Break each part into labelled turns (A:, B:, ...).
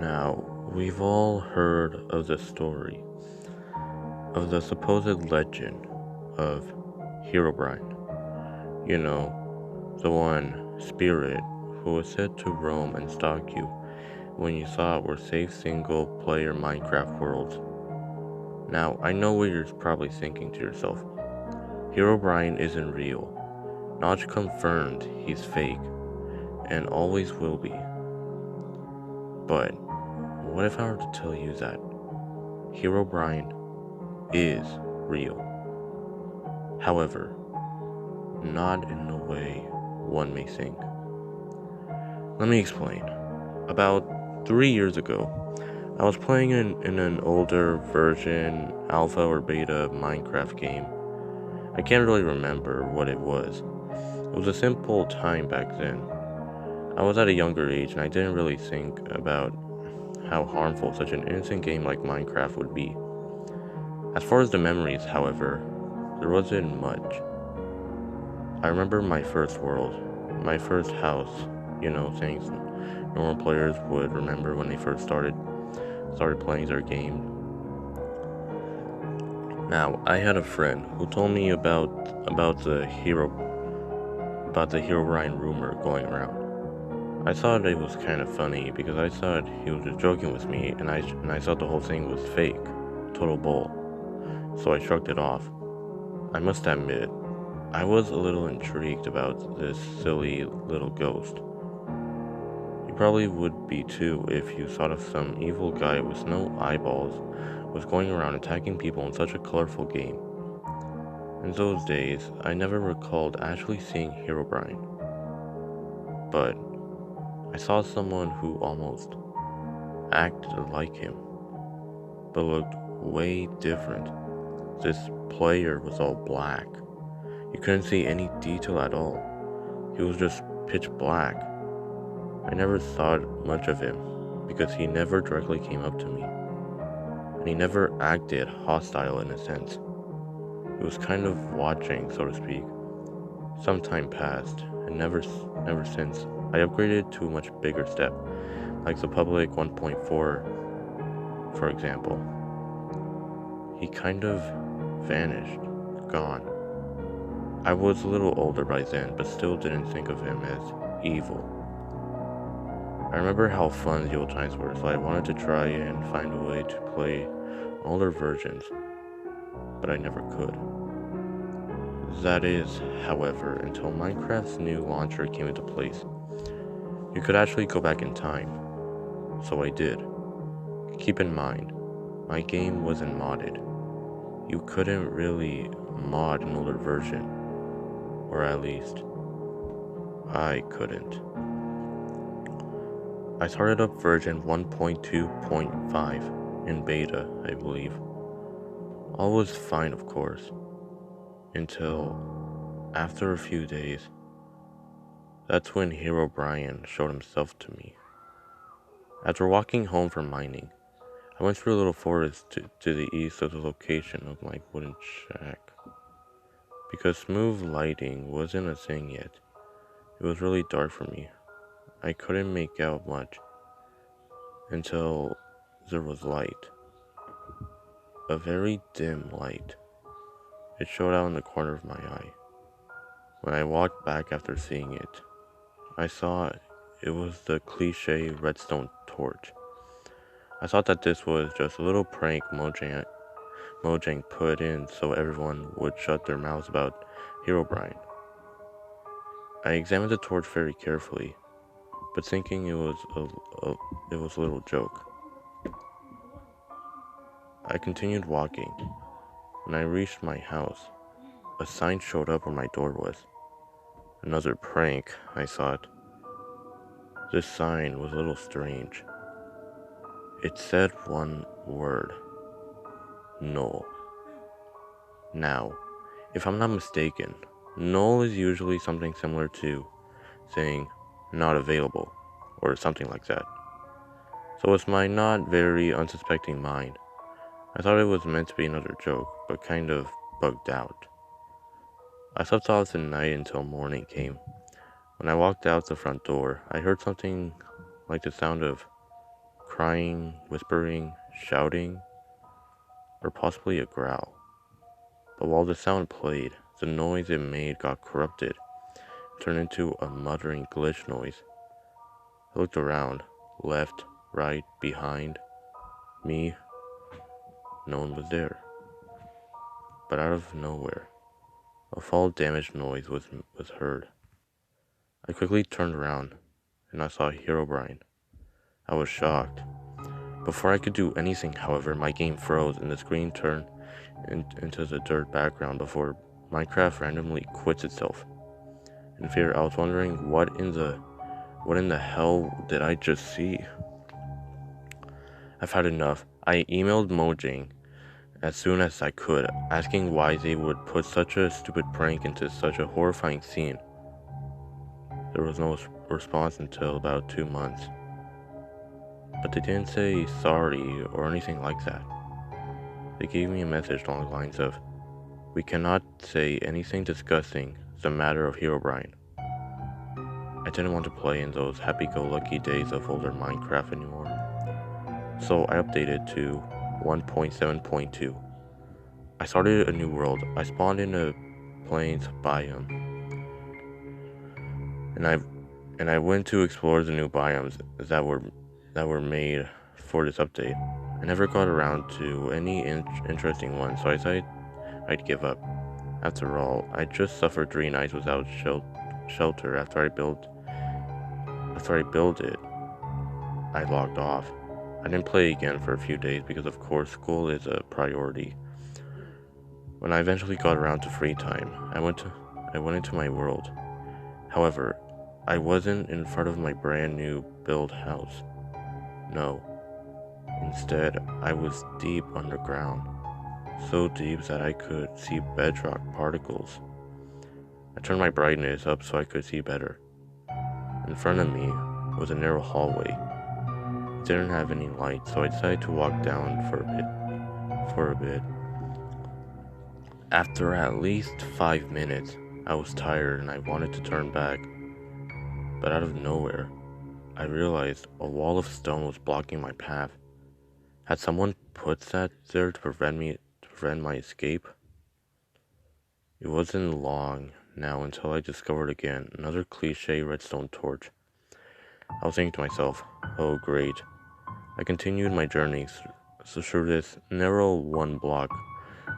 A: Now, we've all heard of the story of the supposed legend of Herobrine. You know, the one spirit who was said to roam and stalk you when you thought were safe single-player Minecraft worlds. Now, I know what you're probably thinking to yourself. Herobrine isn't real. Notch confirmed he's fake, and always will be. But, what if I were to tell you that Herobrine is real? However, not in the way one may think. Let me explain. About 3 years ago, I was playing in an older version, alpha or beta Minecraft game. I can't really remember what it was. It was a simple time back then. I was at a younger age and I didn't really think about how harmful such an innocent game like Minecraft would be. As far as the memories, however, there wasn't much. I remember my first world, my first house, things normal players would remember when they first started playing their game. Now, I had a friend who told me about the Herobrine rumor going around. I thought it was kind of funny because I thought he was just joking with me, and I thought the whole thing was fake, total bull. So I shrugged it off. I must admit, I was a little intrigued about this silly little ghost. You probably would be too if you thought of some evil guy with no eyeballs was going around attacking people in such a colorful game. In those days, I never recalled actually seeing Herobrine. But I saw someone who almost acted like him, but looked way different. This player was all black. You couldn't see any detail at all. He was just pitch black. I never thought much of him because he never directly came up to me, and he never acted hostile in a sense. It was kind of watching, so to speak. Some time passed, and never since I upgraded to a much bigger step, like the public 1.4, for example. He kind of vanished, gone. I was a little older by then, but still didn't think of him as evil. I remember how fun the old times were, so I wanted to try and find a way to play older versions, but I never could. That is, however, until Minecraft's new launcher came into place. You could actually go back in time, so I did. Keep in mind, my game wasn't modded. You couldn't really mod an older version, or at least, I couldn't. I started up version 1.2.5 in beta, I believe. All was fine, of course, until after a few days. That's when Herobrine showed himself to me. After walking home from mining, I went through a little forest to the east of the location of my wooden shack. Because smooth lighting wasn't a thing yet, it was really dark for me. I couldn't make out much until there was light. A very dim light. It showed out in the corner of my eye. When I walked back after seeing it, I saw it was the cliche redstone torch. I thought that this was just a little prank Mojang put in so everyone would shut their mouths about Herobrine. I examined the torch very carefully, but thinking it was a little joke. I continued walking. When I reached my house, a sign showed up where my door was. Another prank, I thought. This sign was a little strange. It said one word. Null. Now, if I'm not mistaken, null is usually something similar to saying not available or something like that. So with my not very unsuspecting mind, I thought it was meant to be another joke, but kind of bugged out. I slept off the night until morning came. When I walked out the front door, I heard something like the sound of crying, whispering, shouting, or possibly a growl. But while the sound played, the noise it made got corrupted, turned into a muttering glitch noise. I looked around, left, right, behind me. No one was there. But out of nowhere, a fall damage noise was heard. I quickly turned around, and I saw Herobrine. I was shocked. Before I could do anything, however, my game froze and the screen turned into the dirt background before Minecraft randomly quits itself. In fear, I was wondering what in the hell did I just see? I've had enough. I emailed Mojang as soon as I could, asking why they would put such a stupid prank into such a horrifying scene. There was no response until about 2 months. But they didn't say sorry or anything like that. They gave me a message along the lines of, "We cannot say anything discussing the matter of Herobrine." I didn't want to play in those happy-go-lucky days of older Minecraft anymore. So I updated to 1.7.2. I started a new world. I spawned in a plains biome. And I went to explore the new biomes that were made for this update. I never got around to any interesting ones, so I decided I'd give up. After all, I just suffered 3 nights without shelter after I built it. I logged off. I didn't play again for a few days because of course school is a priority. When I eventually got around to free time, I went into my world. However, I wasn't in front of my brand new build house. No. Instead, I was deep underground. So deep that I could see bedrock particles. I turned my brightness up so I could see better. In front of me was a narrow hallway. It didn't have any light, so I decided to walk down for a bit. After at least 5 minutes, I was tired and I wanted to turn back. But out of nowhere, I realized a wall of stone was blocking my path. Had someone put that there to prevent my escape? It wasn't long now until I discovered again another cliche redstone torch. I was thinking to myself, oh great. I continued my journey through this narrow 1 block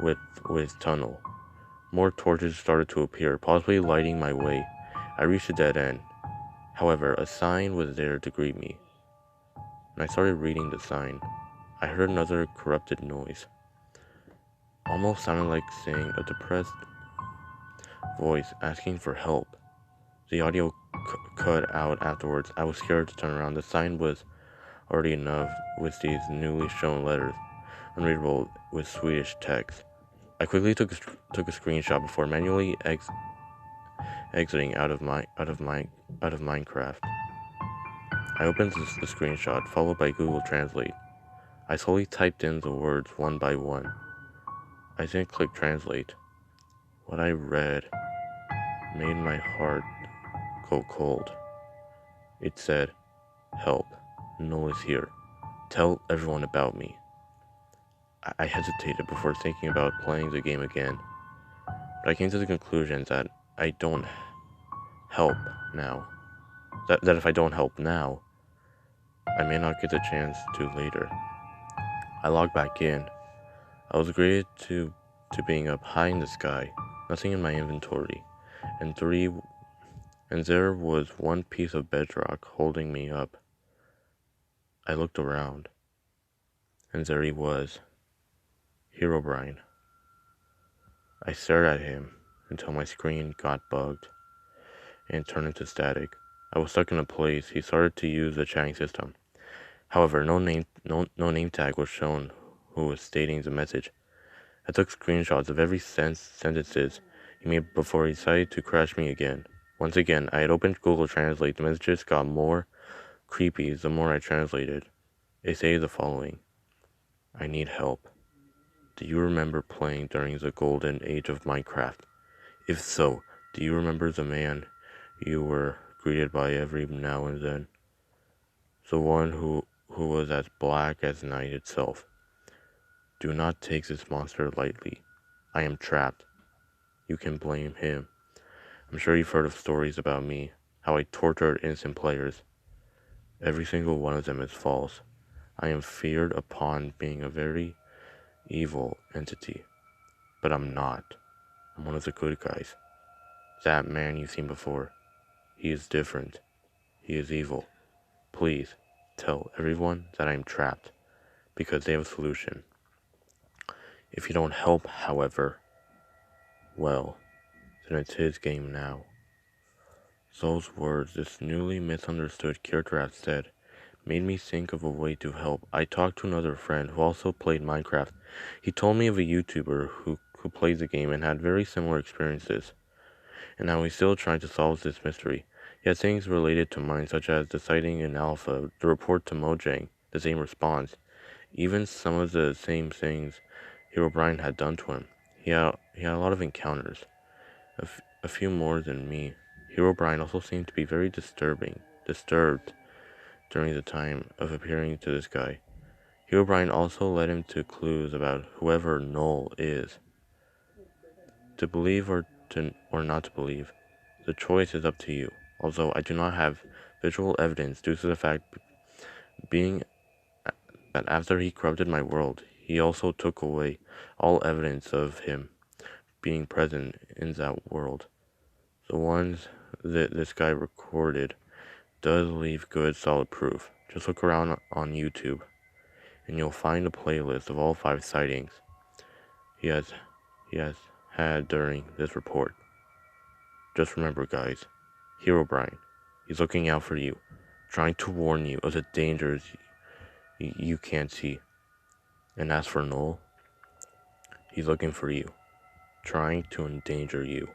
A: with tunnel. More torches started to appear, possibly lighting my way. I reached a dead end. However, a sign was there to greet me. When I started reading the sign, I heard another corrupted noise. Almost sounded like saying a depressed voice asking for help. The audio cut out afterwards. I was scared to turn around. The sign was already enough with these newly shown letters, unreadable with Swedish text. I quickly took a screenshot before manually exiting out of Minecraft. I opened the screenshot, followed by Google Translate. I slowly typed in the words one by one. I then clicked Translate. What I read made my heart go cold. It said, "Help, Null is here. Tell everyone about me." I hesitated before thinking about playing the game again, but I came to the conclusion that I don't help now. That if I don't help now, I may not get the chance to later. I logged back in. I was greeted to being up high in the sky, nothing in my inventory, and there was 1 piece of bedrock holding me up. I looked around, and there he was, Herobrine. I stared at him until my screen got bugged and turned into static. I was stuck in a place. He started to use the chatting system. However, no name tag was shown who was stating the message. I took screenshots of every sentences he made before he decided to crash me again. Once again, I had opened Google Translate. The messages got more creepy the more I translated. They say the following: I need help. Do you remember playing during the golden age of Minecraft? If so, do you remember the man you were greeted by every now and then? The one who who was as black as night itself. Do not take this monster lightly. I am trapped. You can blame him. I'm sure you've heard of stories about me, how I tortured innocent players. Every single one of them is false. I am feared upon being a very evil entity. But I'm not. I'm one of the good guys. That man you've seen before. He is different. He is evil. Please, tell everyone that I am trapped, because they have a solution. If you don't help, however, well, then it's his game now. Those words this newly misunderstood character had said made me think of a way to help. I talked to another friend who also played Minecraft. He told me of a YouTuber who plays the game and had very similar experiences, and now he's still trying to solve this mystery. He had things related to mine, such as the sighting in Alpha, the report to Mojang, the same response, even some of the same things Herobrine had done to him. He had a lot of encounters, a few more than me. Herobrine also seemed to be very disturbed during the time of appearing to this guy. Herobrine also led him to clues about whoever Null is. To believe or not to believe, the choice is up to you. Although I do not have visual evidence due to the fact being that after he corrupted my world, he also took away all evidence of him being present in that world. The ones that this guy recorded does leave good solid proof. Just look around on YouTube and you'll find a playlist of all 5 sightings he has had during this report. Just remember, guys, Herobrine, he's looking out for you, trying to warn you of the dangers you can't see. And as for Null, he's looking for you, trying to endanger you.